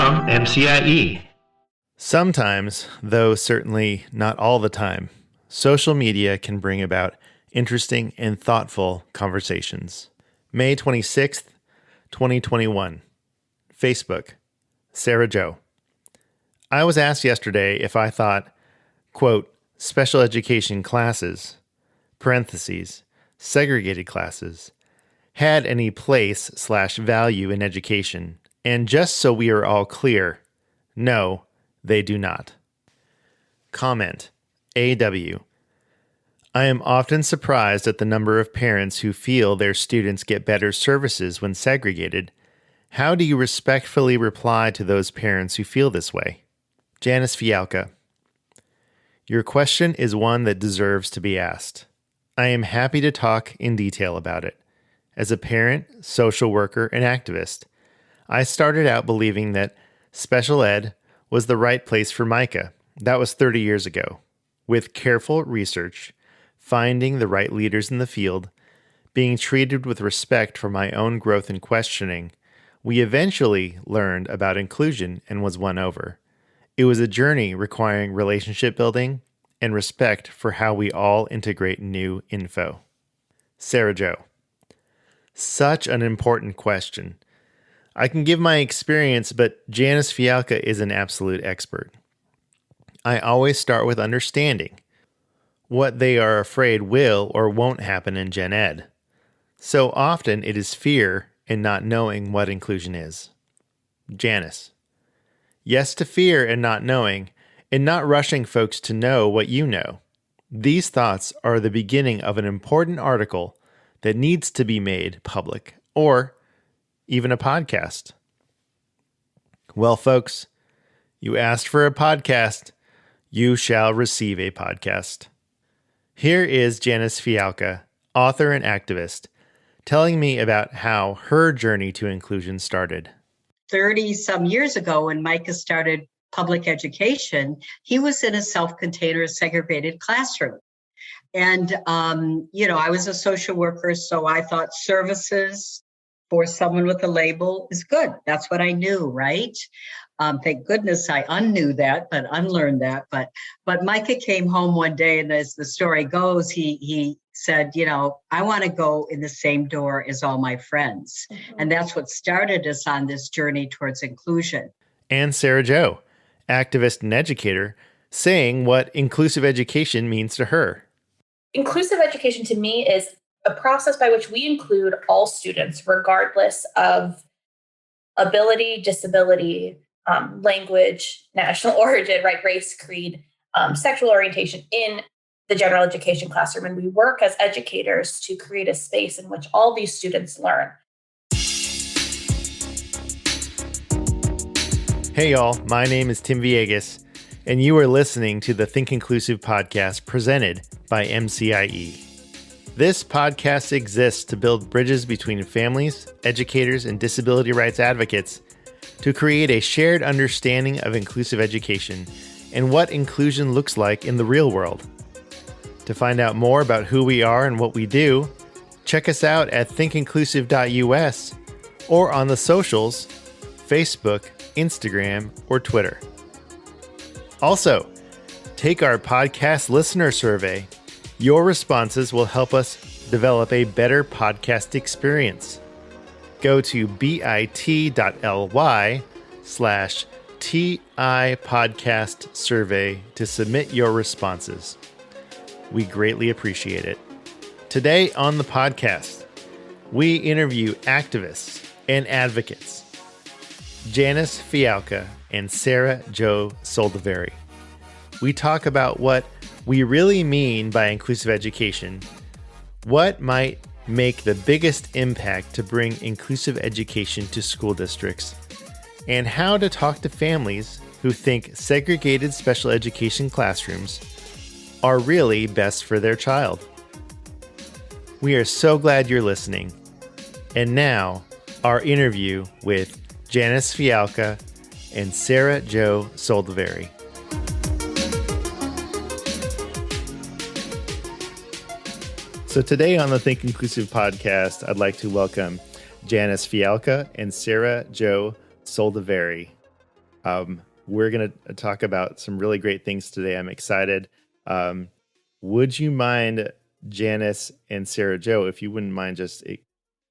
from MCIE. Sometimes, though certainly not all the time, social media can bring about interesting and thoughtful conversations. May 26th, 2021. Facebook. Sara Jo. I was asked yesterday if I thought, quote, special education classes, parentheses, segregated classes, had any place/value in education, and just so we are all clear, no, they do not. Comment. AW. I am often surprised at the number of parents who feel their students get better services when segregated. How do you respectfully reply to those parents who feel this way? Janice Fialka. Your question is one that deserves to be asked. I am happy to talk in detail about it. As a parent, social worker, and activist, I started out believing that special ed was the right place for Micah. That was 30 years ago. With careful research, finding the right leaders in the field, being treated with respect for my own growth and questioning, we eventually learned about inclusion and was won over. It was a journey requiring relationship building and respect for how we all integrate new info. Sara Jo. Such an important question. I can give my experience, but Janice Fialka is an absolute expert. I always start with understanding what they are afraid will or won't happen in Gen Ed. So often it is fear and not knowing what inclusion is. Janice. Yes to fear and not knowing, and not rushing folks to know what you know. These thoughts are the beginning of an important article that needs to be made public, or even a podcast. Well, folks, you asked for a podcast, you shall receive a podcast. Here is Janice Fialka, author and activist, telling me about how her journey to inclusion started. 30-some years ago, when Micah started public education, he was in a self-contained or segregated classroom. And, I was a social worker, so I thought services for someone with a label is good. That's what I knew, right? Thank goodness I unknew that, but unlearned that. But Micah came home one day, and as the story goes, he said, I want to go in the same door as all my friends. Mm-hmm. And that's what started us on this journey towards inclusion. And Sara Jo, activist and educator, saying what inclusive education means to her. Inclusive education to me is a process by which we include all students, regardless of ability, disability, language, national origin, right, race, creed, sexual orientation in the general education classroom. And we work as educators to create a space in which all these students learn. Hey y'all, my name is Tim Villegas, and you are listening to the Think Inclusive podcast presented by MCIE. This podcast exists to build bridges between families, educators, and disability rights advocates to create a shared understanding of inclusive education and what inclusion looks like in the real world. To find out more about who we are and what we do, check us out at thinkinclusive.us or on the socials, Facebook, Instagram, or Twitter. Also, take our podcast listener survey. Your responses will help us develop a better podcast experience. Go to bit.ly/TI podcast survey to submit your responses. We greatly appreciate it. Today on the podcast, we interview activists and advocates, Janice Fialka and Sara Jo Soldovieri. We talk about what we really mean by inclusive education, what might make the biggest impact to bring inclusive education to school districts, and how to talk to families who think segregated special education classrooms are really best for their child. We are so glad you're listening. And now, our interview with Janice Fialka and Sara Jo Soldovieri. So today on the Think Inclusive podcast, I'd like to welcome Janice Fialka and Sara Jo Soldovieri. We're going to talk about some really great things today. I'm excited. Would you mind, Janice and Sara Jo, if you wouldn't mind just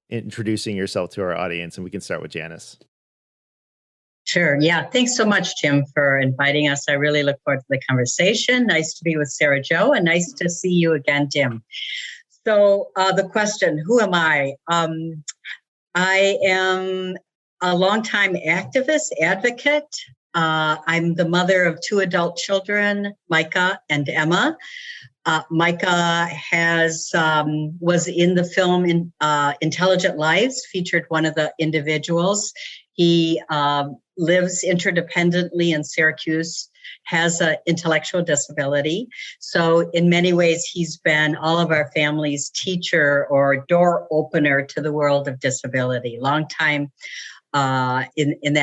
introducing yourself to our audience, and we can start with Janice. Sure. Yeah. Thanks so much, Jim, for inviting us. I really look forward to the conversation. Nice to be with Sara Jo, and nice to see you again, Tim. So the question, who am I? I am a longtime activist, advocate. I'm the mother of 2 adult children, Micah and Emma. Micah was in the film Intelligent Lives, featured one of the individuals. He lives interdependently in Syracuse, has an intellectual disability. So in many ways, he's been all of our family's teacher or door opener to the world of disability. Long time in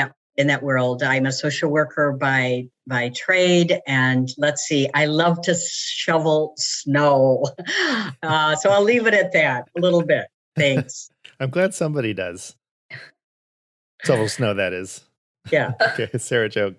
that world. I'm a social worker by trade, and let's see, I love to shovel snow. So I'll leave it at that a little bit. Thanks. I'm glad somebody does. Shovel snow, that is. Yeah. Okay, Sara Jo.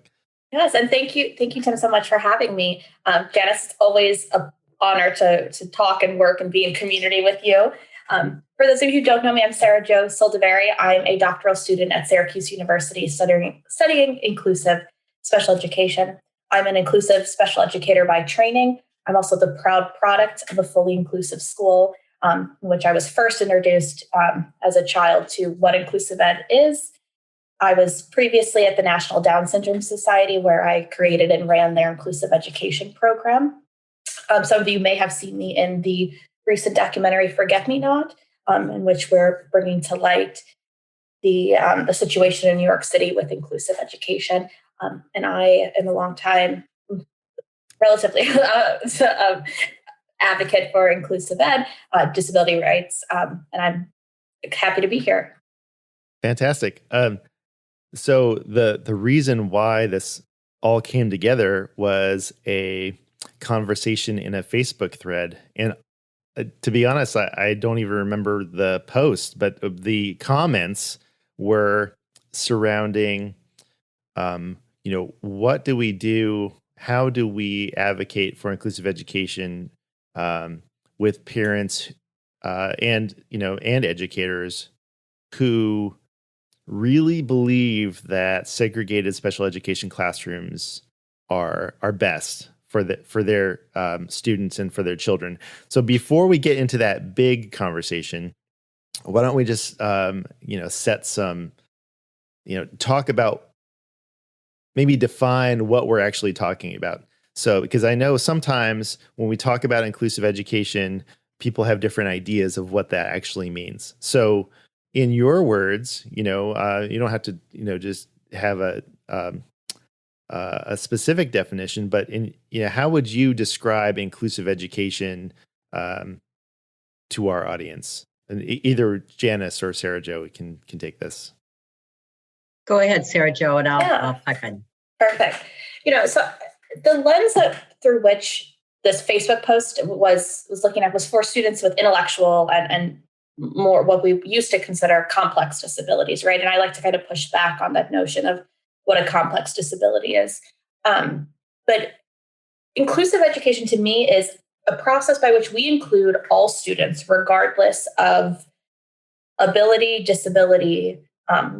Yes, and thank you, Tim, so much for having me. Janice, it's always an honor to talk and work and be in community with you. For those of you who don't know me, I'm Sara Jo Soldovieri. I'm a doctoral student at Syracuse University studying inclusive special education. I'm an inclusive special educator by training. I'm also the proud product of a fully inclusive school, in which I was first introduced as a child to what inclusive ed is. I was previously at the National Down Syndrome Society, where I created and ran their inclusive education program. Some of you may have seen me in the recent documentary Forget Me Not, in which we're bringing to light the situation in New York City with inclusive education. And I am a longtime, relatively advocate for inclusive ed, disability rights, and I'm happy to be here. Fantastic. So the reason why this all came together was a conversation in a Facebook thread. And to be honest, I don't even remember the post, but the comments were surrounding, what do we do? How do we advocate for inclusive education with parents and educators who really believe that segregated special education classrooms are best for their students and for their children. So before we get into that big conversation, why don't we just set some, talk about, maybe define what we're actually talking about. So because I know sometimes when we talk about inclusive education, people have different ideas of what that actually means. So in your words, you don't have to, just have a specific definition, but how would you describe inclusive education to our audience? And either Janice or Sara Jo can take this. Go ahead, Sara Jo, and I'll pipe in. Perfect. So the lens through which this Facebook post was looking at was for students with intellectual and more what we used to consider complex disabilities, right? And I like to kind of push back on that notion of what a complex disability is. But inclusive education to me is a process by which we include all students, regardless of ability, disability,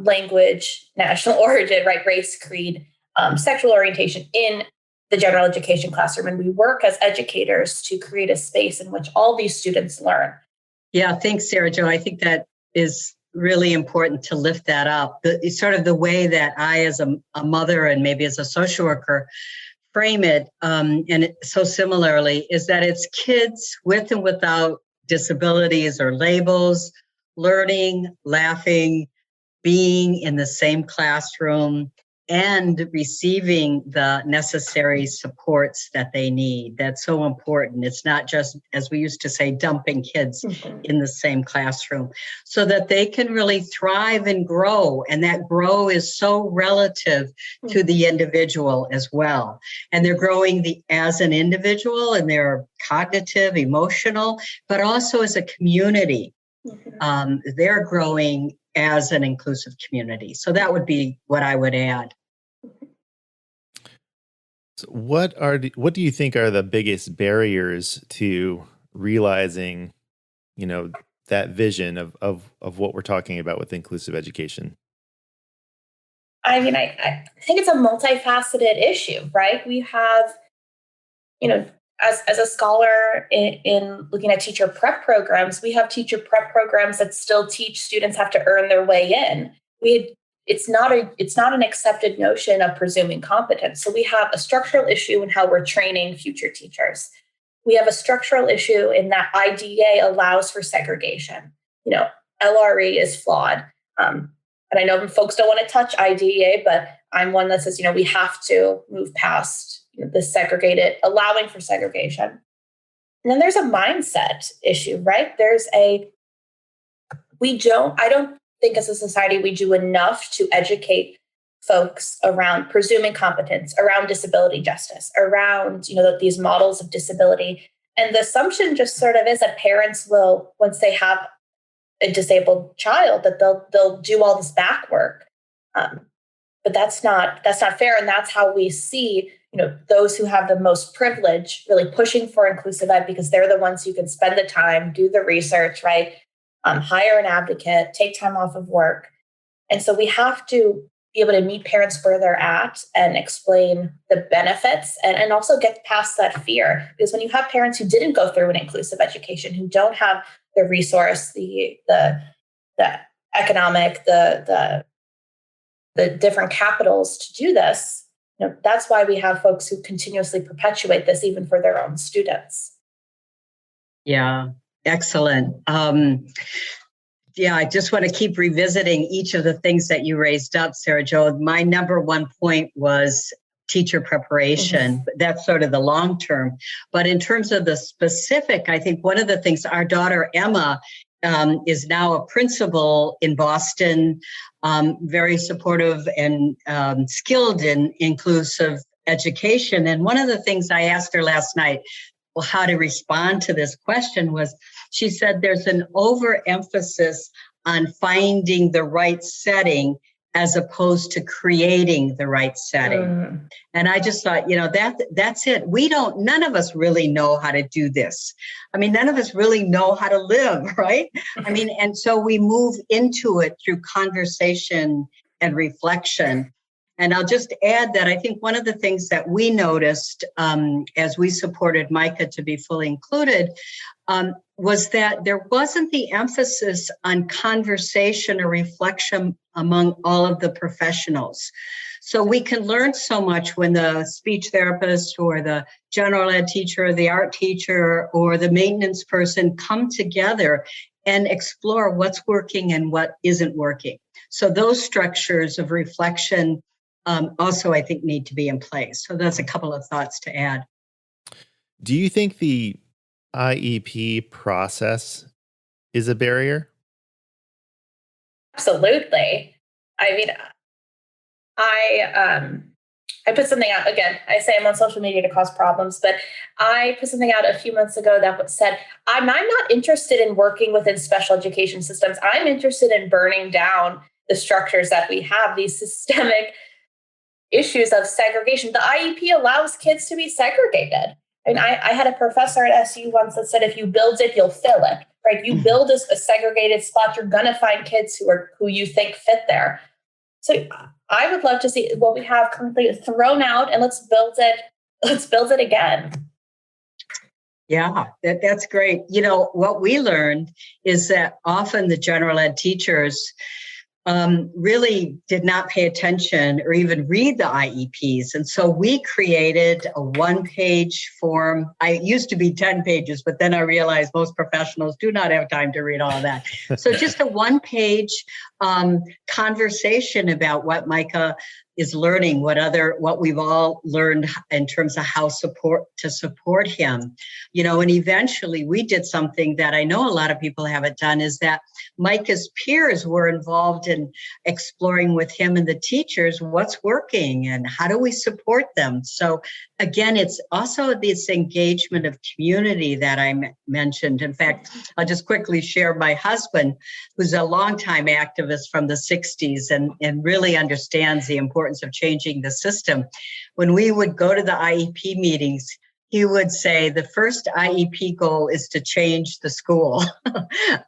language, national origin, right, race, creed, sexual orientation in the general education classroom. And we work as educators to create a space in which all these students learn. Yeah, thanks, Sara Jo. I think that is really important to lift that up. It's sort of the way that I, as a mother and maybe as a social worker, frame it, so similarly, is that it's kids with and without disabilities or labels, learning, laughing, being in the same classroom, and receiving the necessary supports that they need. That's so important. It's not just, as we used to say, dumping kids in the same classroom, so that they can really thrive and grow. And that grow is so relative to the individual as well. And they're growing as an individual, and they're cognitive, emotional, but also as a community. They're growing as an inclusive community. So that would be what I would add. So what do you think are the biggest barriers to realizing, that vision of what we're talking about with inclusive education? I mean, I think it's a multifaceted issue, right? We have, as a scholar in looking at teacher prep programs, we have teacher prep programs that still teach students have to earn their way in. It's not an accepted notion of presuming competence. So we have a structural issue in how we're training future teachers. We have a structural issue in that IDEA allows for segregation. LRE is flawed. And I know folks don't want to touch IDEA, but I'm one that says, we have to move past the segregated, allowing for segregation. And then there's a mindset issue, right? I don't think as a society we do enough to educate folks around presuming competence, around disability justice, around, these models of disability. And the assumption just sort of is that parents will, once they have a disabled child, that they'll do all this back work. But that's not fair. And that's how we see, those who have the most privilege really pushing for inclusive ed, because they're the ones who can spend the time, do the research, right? Hire an advocate, take time off of work. And so we have to be able to meet parents where they're at and explain the benefits and also get past that fear. Because when you have parents who didn't go through an inclusive education, who don't have the resource, the economic, the different capitals to do this, that's why we have folks who continuously perpetuate this even for their own students. Yeah, excellent. I just want to keep revisiting each of the things that you raised up, Sara Jo. My number one point was teacher preparation. Mm-hmm. That's sort of the long term. But in terms of the specific, I think one of the things, our daughter Emma is now a principal in Boston, very supportive and skilled in inclusive education. And one of the things I asked her last night, how to respond to this question, was she said there's an overemphasis on finding the right setting as opposed to creating the right setting. And I just thought, that's it. None of us really know how to do this. I mean, none of us really know how to live, right? I mean, and so we move into it through conversation and reflection. And I'll just add that I think one of the things that we noticed as we supported Micah to be fully included was that there wasn't the emphasis on conversation or reflection among all of the professionals. So we can learn so much when the speech therapist or the general ed teacher or the art teacher or the maintenance person come together and explore what's working and what isn't working. So those structures of reflection also, I think, need to be in place. So that's a couple of thoughts to add. Do you think the IEP process is a barrier? Absolutely. I mean, I put something out, again, I say I'm on social media to cause problems, but I put something out a few months ago that said, I'm not interested in working within special education systems. I'm interested in burning down the structures that we have, these systemic issues of segregation. The IEP allows kids to be segregated. I mean, I had a professor at SU once that said, if you build it, you'll fill it, right? You build a segregated spot, you're going to find kids who you think fit there. So I would love to see what we have completely thrown out and let's build it again. Yeah, that's great. What we learned is that often the general ed teachers really did not pay attention or even read the IEPs. And so we created a one-page form. It used to be 10 pages, but then I realized most professionals do not have time to read all of that. So just a one-page conversation about what Micah is learning, what we've all learned in terms of how to support him. And eventually we did something that I know a lot of people haven't done, is that Micah's peers were involved in exploring with him and the teachers what's working and how do we support them. So again, it's also this engagement of community that I mentioned. In fact, I'll just quickly share my husband, who's a longtime activist from the 60s and really understands the importance importance of changing the system. When we would go to the IEP meetings, he would say the first IEP goal is to change the school.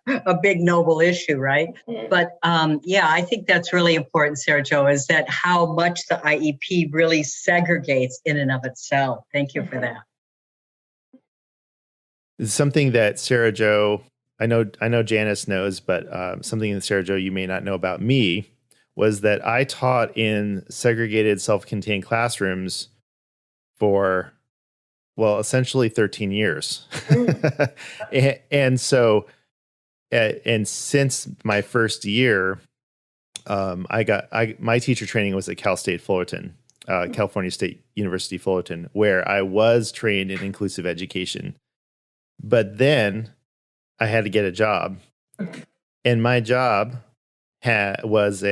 A big noble issue, right? But I think that's really important, Sara Jo, is that how much the IEP really segregates in and of itself. Thank you for that. It's something that Sara Jo, I know Janice knows, but something that Sara Jo you may not know about me was that I taught in segregated self-contained classrooms for, well, essentially 13 years. and so, and since my first year, my teacher training was at Cal State Fullerton, California State University Fullerton, where I was trained in inclusive education. But then I had to get a job, and my job was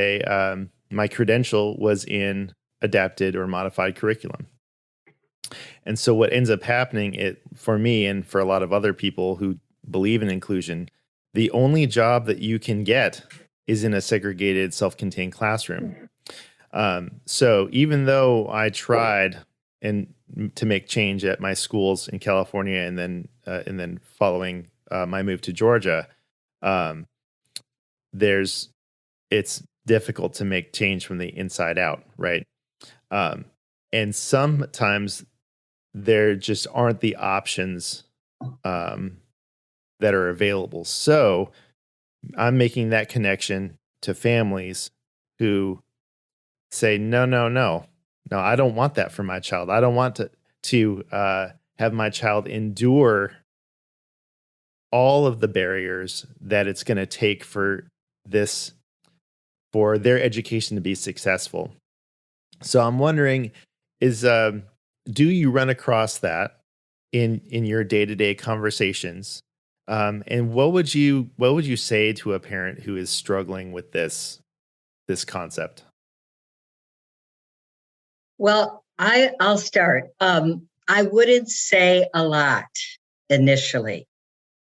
my credential was in adapted or modified curriculum. And so what ends up happening for me and for a lot of other people who believe in inclusion, the only job that you can get is in a segregated self-contained classroom. So even though I tried to make change at my schools in California and then following my move to Georgia, it's difficult to make change from the inside out, right? And sometimes there just aren't the options that are available. So I'm making that connection to families who say, no, I don't want that for my child. I don't want to have my child endure all of the barriers that it's going to take for their education to be successful. So I'm wondering, do you run across that in your day-to-day conversations? And what would you say to a parent who is struggling with this concept? Well, I'll start. I wouldn't say a lot initially.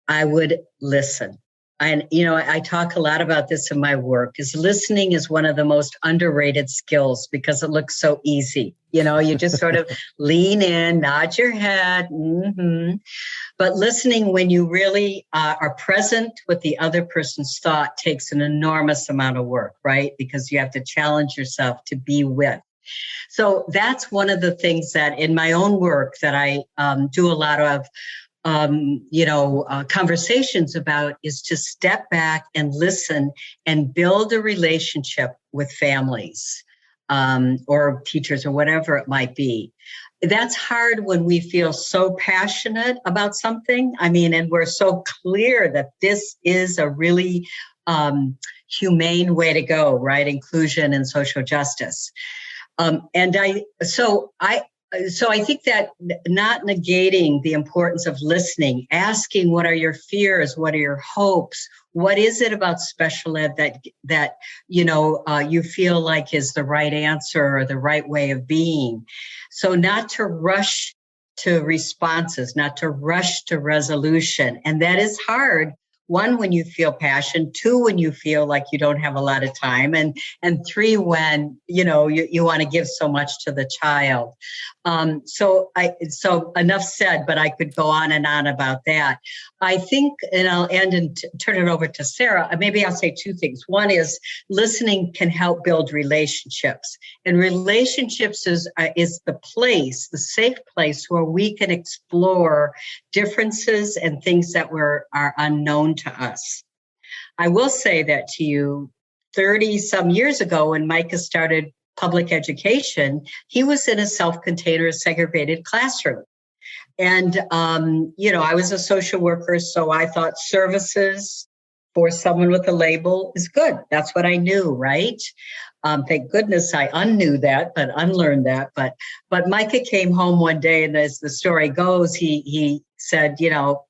I would listen. And, I talk a lot about this in my work, is listening is one of the most underrated skills because it looks so easy. You just sort of lean in, nod your head. Mm-hmm. But listening when you really are present with the other person's thought takes an enormous amount of work, right? Because you have to challenge yourself to be with. So that's one of the things that in my own work that I do a lot of conversations about is to step back and listen and build a relationship with families or teachers or whatever it might be. That's hard when we feel so passionate about something. And we're so clear that this is a really humane way to go, right? Inclusion and social justice. So I think that not negating the importance of listening, asking what are your fears, what are your hopes, what is it about special ed that you feel like is the right answer or the right way of being. So not to rush to responses, not to rush to resolution. And that is hard. One, when you feel passion, two, when you feel like you don't have a lot of time, and three, when, you want to give so much to the child. So enough said, but I could go on and on about that. I think, and I'll end and turn it over to Sara. Maybe I'll say two things. One is listening can help build relationships, and relationships is the safe place where we can explore differences and things that are unknown to us. I will say that to you, 30 some years ago when Micah started public education, he was in a self-contained or segregated classroom. And, I was a social worker, so I thought services for someone with a label is good. That's what I knew, right? Thank goodness I unlearned that. But Micah came home one day, and as the story goes, he said,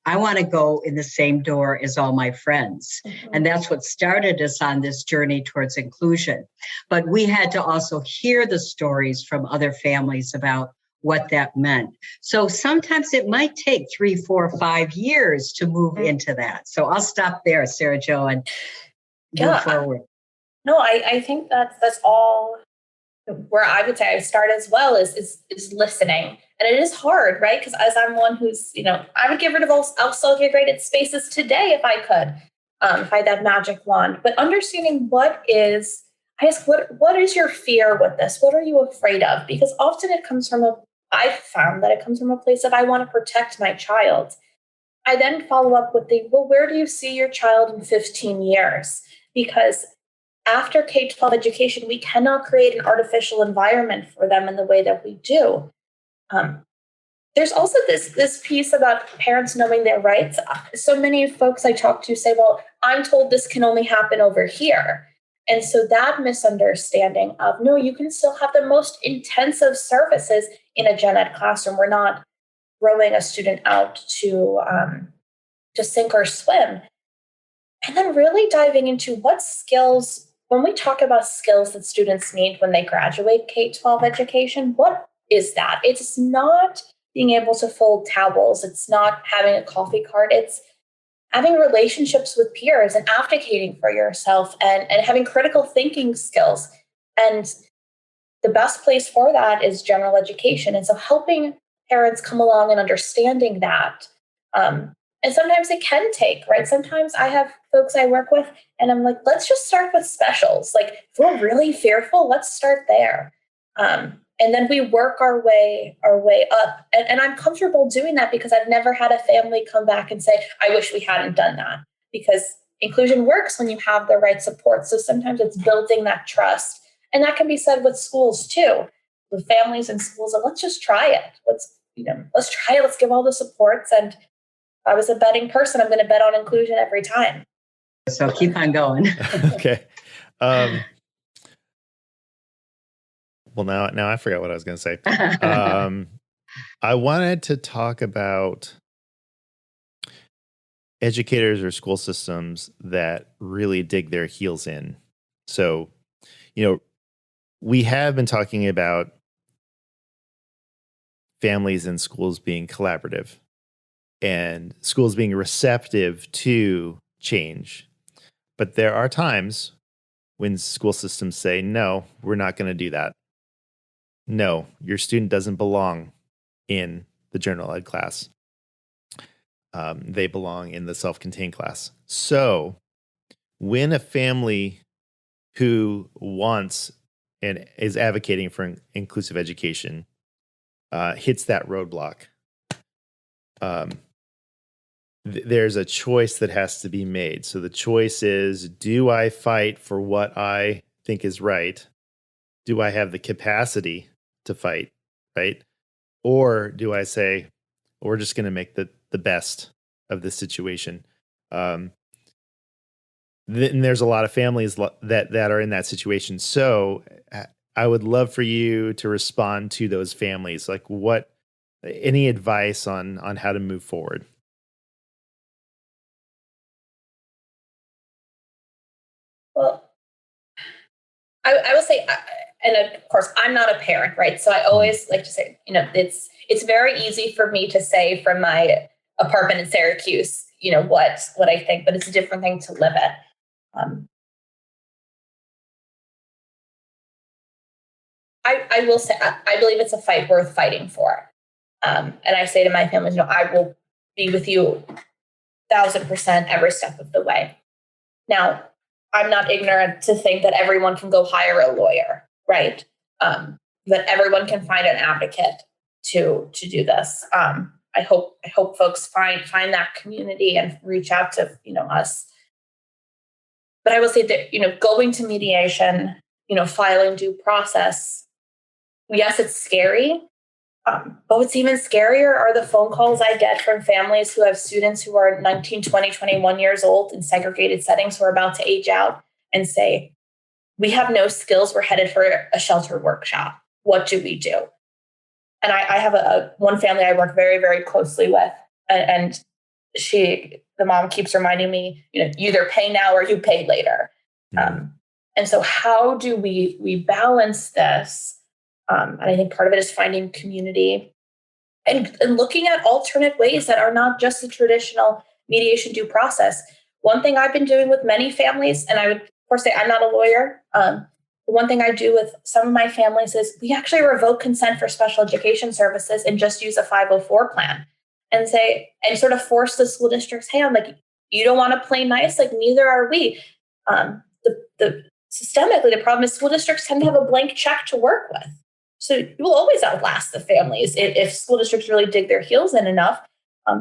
I want to go in the same door as all my friends. Mm-hmm. And that's what started us on this journey towards inclusion. But we had to also hear the stories from other families about what that meant. So sometimes it might take 3, 4, 5 years to move into that. So I'll stop there, Sara Jo, and move forward. No, I think that's all where I would say I start as well is listening. And it is hard, right? Because as I'm one who's, I would get rid of all segregated spaces today if I could, if I had that magic wand. But understanding I ask, what is your fear with this? What are you afraid of? Because often I've found that it comes from a place of I want to protect my child. I then follow up with where do you see your child in 15 years? Because after K-12 education, we cannot create an artificial environment for them in the way that we do. There's also this piece about parents knowing their rights. So many folks I talk to say, well, I'm told this can only happen over here. And so that misunderstanding of, no, you can still have the most intensive services in a gen ed classroom. We're not throwing a student out to sink or swim. And then really diving into what skills, when we talk about skills that students need when they graduate K-12 education, what is that? It's not being able to fold towels. It's not having a coffee cart. It's having relationships with peers and advocating for yourself and having critical thinking skills. And the best place for that is general education. And so helping parents come along and understanding that. And sometimes it can take, right? Sometimes I have folks I work with and I'm like, let's just start with specials. Like if we're really fearful, let's start there. And then we work our way up. And I'm comfortable doing that because I've never had a family come back and say, I wish we hadn't done that. Because inclusion works when you have the right support. So sometimes it's building that trust. And that can be said with schools too, with families and schools. And let's just try it. Let's try it. Let's give all the supports. And if I was a betting person, I'm going to bet on inclusion every time. So keep on going. Okay. Well, now I forgot what I was going to say. I wanted to talk about educators or school systems that really dig their heels in. So, we have been talking about families and schools being collaborative and schools being receptive to change. But there are times when school systems say, no, we're not going to do that. No, your student doesn't belong in the general ed class. They belong in the self-contained class. So when a family who wants and is advocating for inclusive education hits that roadblock, there's a choice that has to be made. So the choice is, do I fight for what I think is right? Do I have the capacity to fight, right? Or do I say, we're just going to make the best of the situation? And there's a lot of families that are in that situation. So I would love for you to respond to those families. Like any advice on how to move forward? Well, I will say, and of course, I'm not a parent, right? So I always like to say, it's very easy for me to say from my apartment in Syracuse, what I think, but it's a different thing to live it. I will say, I believe it's a fight worth fighting for. And I say to my families, I will be with you 1,000% every step of the way. Now, I'm not ignorant to think that everyone can go hire a lawyer, right? That everyone can find an advocate to do this. I hope folks find that community and reach out to us. But I will say that going to mediation, filing due process. Yes, it's scary. But what's even scarier are the phone calls I get from families who have students who are 19, 20, 21 years old in segregated settings who are about to age out and say, we have no skills. We're headed for a shelter workshop. What do we do? And I have one family I work very, very closely with. And the mom keeps reminding me, you either pay now or you pay later. Mm-hmm. And so how do we balance this? And I think part of it is finding community and looking at alternate ways that are not just the traditional mediation due process. One thing I've been doing with many families, and I would of course say I'm not a lawyer, one thing I do with some of my families is we actually revoke consent for special education services and just use a 504 plan and sort of force the school district's hand. Like, you don't want to play nice, like neither are we. Systemically, the problem is school districts tend to have a blank check to work with. So you will always outlast the families if school districts really dig their heels in enough.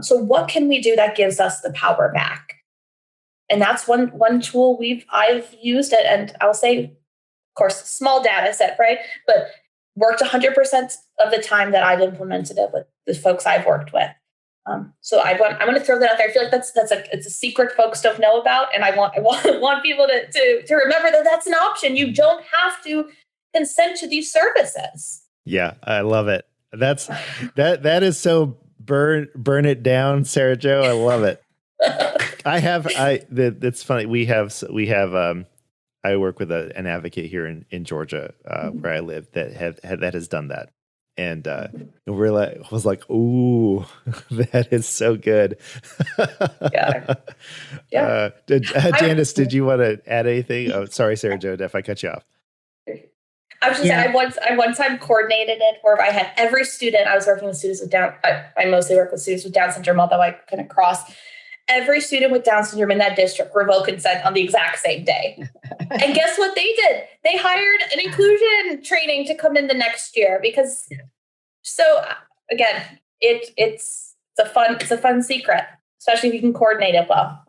So what can we do that gives us the power back? And that's one tool I've used it, and I'll say, of course, small data set, right? But worked 100% of the time that I've implemented it with the folks I've worked with. So I want to throw that out there. I feel like it's a secret folks don't know about, and I want people to remember that that's an option. You don't have to consent to these services. Yeah, I love it. That is so burn it down, Sara Jo. I love it. That's funny. We have I work with an advocate here in Georgia, where I live, that has done that. And was like, ooh, that is so good. Yeah. Janice, did you want to add anything? Oh, sorry, Sara Jo, if I cut you off. I was just saying, I one time coordinated it where I had every student. I was working with students with Down. I mostly work with students with Down syndrome, although I kind of cross. Every student with Down syndrome in that district revoked consent on the exact same day. And guess what they did? They hired an inclusion training to come in the next year because. So again, it's a fun secret, especially if you can coordinate it well.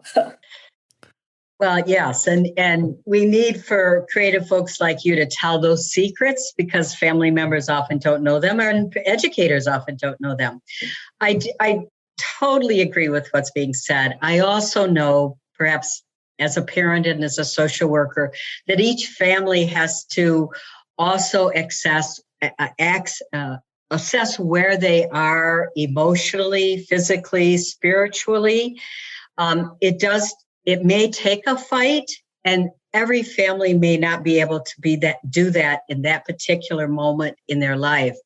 Well, yes, and we need for creative folks like you to tell those secrets because family members often don't know them and educators often don't know them. I totally agree with what's being said. I also know, perhaps as a parent and as a social worker, that each family has to also assess where they are emotionally, physically, spiritually. It may take a fight, and every family may not be able to do that in that particular moment in their life.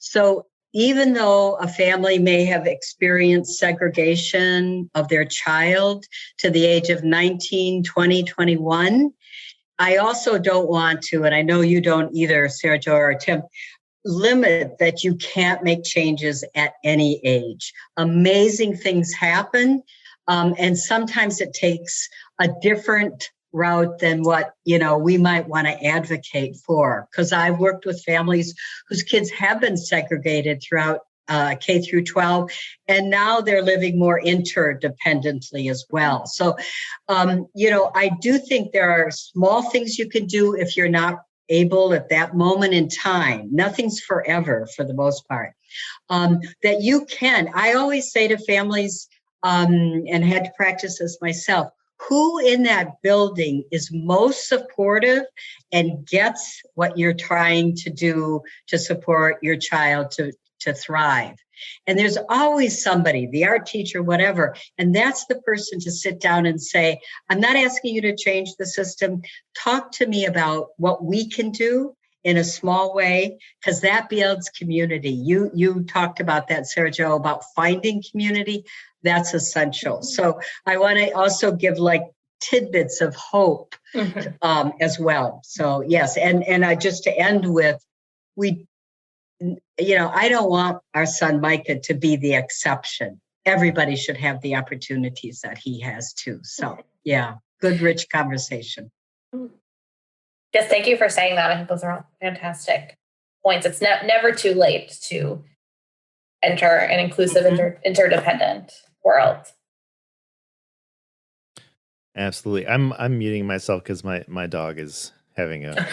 So even though a family may have experienced segregation of their child to the age of 19, 20, 21, I also don't want to, and I know you don't either, Sara Jo or Tim, limit that you can't make changes at any age. Amazing things happen. And sometimes it takes a different route than what, we might want to advocate for. Because I've worked with families whose kids have been segregated throughout K through 12, and now they're living more interdependently as well. So, I do think there are small things you can do if you're not able at that moment in time. Nothing's forever for the most part. That you can. I always say to families, and had to practice this myself, who in that building is most supportive and gets what you're trying to do to support your child to thrive? And there's always somebody, the art teacher, whatever, and that's the person to sit down and say, I'm not asking you to change the system. Talk to me about what we can do in a small way, because that builds community. You talked about that, Sara Jo, about finding community. That's essential. So I want to also give tidbits of hope as well. So yes, and I just to end with, I don't want our son Micah to be the exception. Everybody should have the opportunities that he has too. So yeah, good, rich conversation. Yes, thank you for saying that. I think those are all fantastic points. It's never too late to enter an inclusive, interdependent world. Absolutely. I'm muting myself because my dog is having a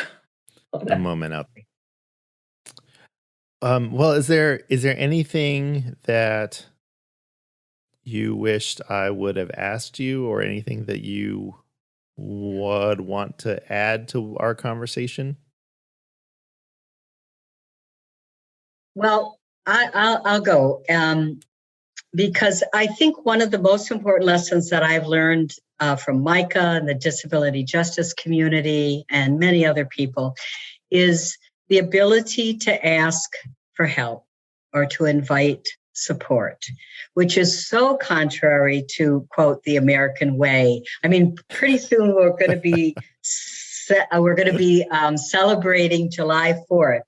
moment up. Well, is there anything that you wished I would have asked you, or anything that you would want to add to our conversation? Well, I'll go because I think one of the most important lessons that I've learned from Micah and the disability justice community and many other people is the ability to ask for help or to invite support, which is so contrary to, quote, the American way. I mean, pretty soon we're going to be we're going to be celebrating July 4th,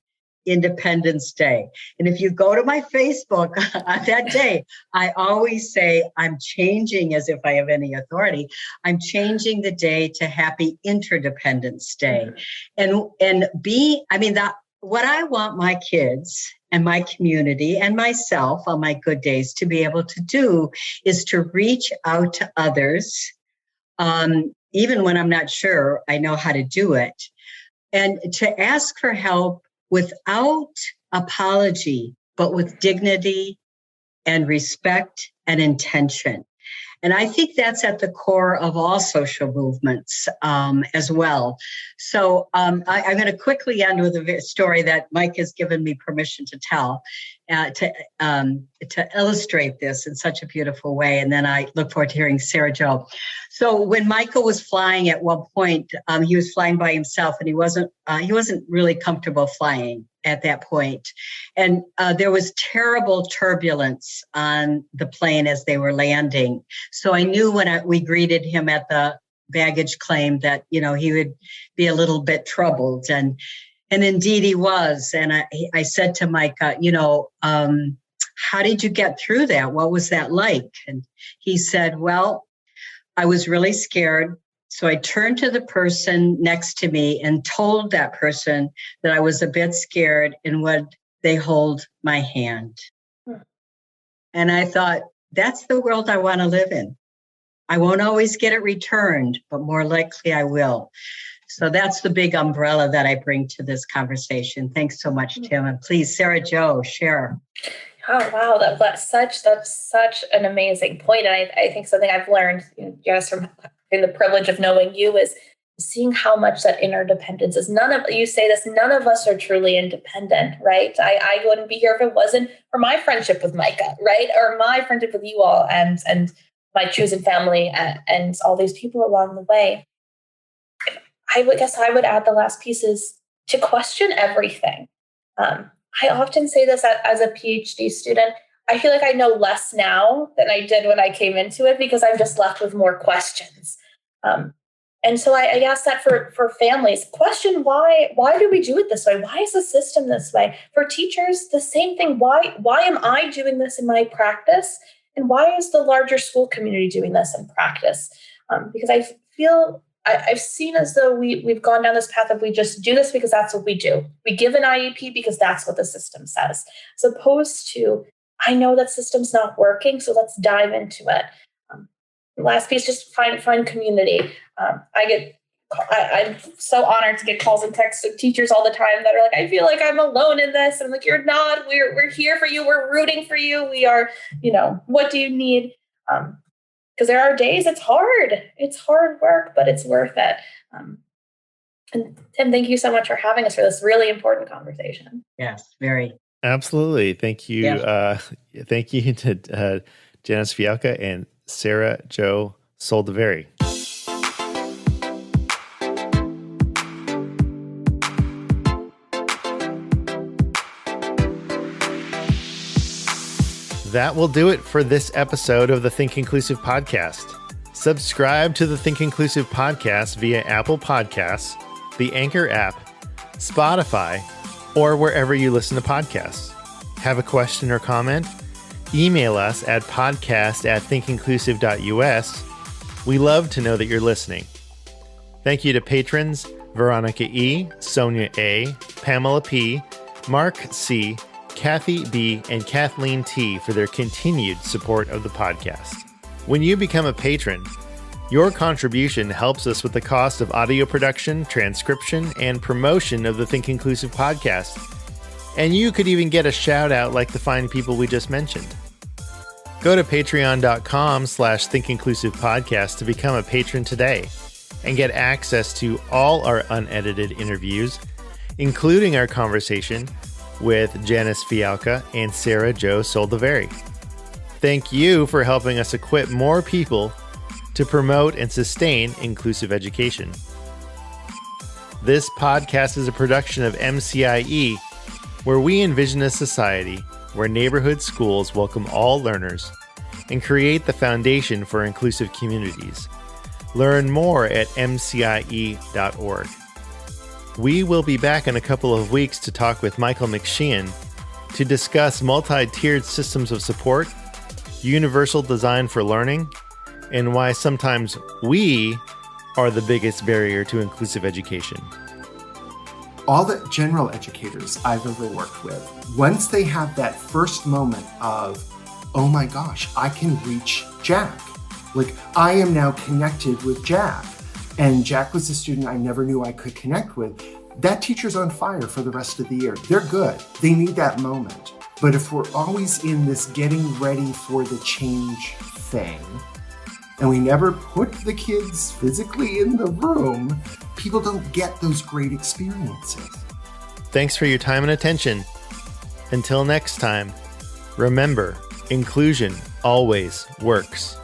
Independence Day. And if you go to my Facebook on that day, I always say I'm changing, as if I have any authority, I'm changing the day to Happy Interdependence Day. What I want my kids and my community and myself on my good days to be able to do is to reach out to others, even when I'm not sure I know how to do it, and to ask for help without apology, but with dignity and respect and intention. And I think that's at the core of all social movements as well. So I'm going to quickly end with a story that Mike has given me permission to tell to illustrate this in such a beautiful way. And then I look forward to hearing Sara Jo. So when Micah was flying at one point, he was flying by himself, and he wasn't really comfortable flying at that point. And there was terrible turbulence on the plane as they were landing. So I knew when we greeted him at the baggage claim that, he would be a little bit troubled. And indeed he was. And I said to Micah, how did you get through that? What was that like? And he said, well, I was really scared. So I turned to the person next to me and told that person that I was a bit scared, and would they hold my hand? And I thought, that's the world I want to live in. I won't always get it returned, but more likely I will. So that's the big umbrella that I bring to this conversation. Thanks so much, Tim. And please, Sara Jo, share. Oh, wow. That's such an amazing point. And I think something I've learned, just from the privilege of knowing you, is seeing how much that interdependence is. You say this, none of us are truly independent, right? I wouldn't be here if it wasn't for my friendship with Micah, right? Or my friendship with you all and my chosen family and all these people along the way. I would add the last piece is to question everything. I often say this as a PhD student. I feel like I know less now than I did when I came into it, because I'm just left with more questions. And so I ask that for families. Question why do we do it this way? Why is the system this way? For teachers, the same thing. Why am I doing this in my practice? And why is the larger school community doing this in practice? Because I feel I've seen as though we've gone down this path of we just do this because that's what we do. We give an IEP because that's what the system says, as opposed to, I know that system's not working, so let's dive into it. Last piece, just find community. I'm so honored to get calls and texts of teachers all the time that are like, I feel like I'm alone in this. And I'm like, you're not. We're here for you. We're rooting for you. We are, what do you need? Because there are days it's hard. It's hard work, but it's worth it. And Tim, thank you so much for having us for this really important conversation. Yes, very. Absolutely. Thank you. Yeah. Thank you to Janice Fialka and Sara Jo Soldovieri. That will do it for this episode of the Think Inclusive podcast. Subscribe to the Think Inclusive podcast via Apple Podcasts, the Anchor app, Spotify, or wherever you listen to podcasts. Have a question or comment? Email us at podcast@thinkinclusive.us. We love to know that you're listening. Thank you to patrons Veronica E., Sonia A., Pamela P., Mark C., Kathy B., and Kathleen T. for their continued support of the podcast. When you become a patron, your contribution helps us with the cost of audio production, transcription, and promotion of the Think Inclusive podcast. And you could even get a shout out like the fine people we just mentioned. Go to patreon.com/thinkinclusivepodcast to become a patron today and get access to all our unedited interviews, including our conversation with Janice Fialka and Sara Jo Soldovieri. Thank you for helping us equip more people to promote and sustain inclusive education. This podcast is a production of MCIE, where we envision a society where neighborhood schools welcome all learners and create the foundation for inclusive communities. Learn more at mcie.org. We will be back in a couple of weeks to talk with Michael McSheehan to discuss multi-tiered systems of support, universal design for learning, and why sometimes we are the biggest barrier to inclusive education. All the general educators I've ever worked with, once they have that first moment of, oh my gosh, I can reach Jack. Like, I am now connected with Jack. And Jack was a student I never knew I could connect with. That teacher's on fire for the rest of the year. They're good. They need that moment. But if we're always in this getting ready for the change thing, and we never put the kids physically in the room, people don't get those great experiences. Thanks for your time and attention. Until next time, remember, inclusion always works.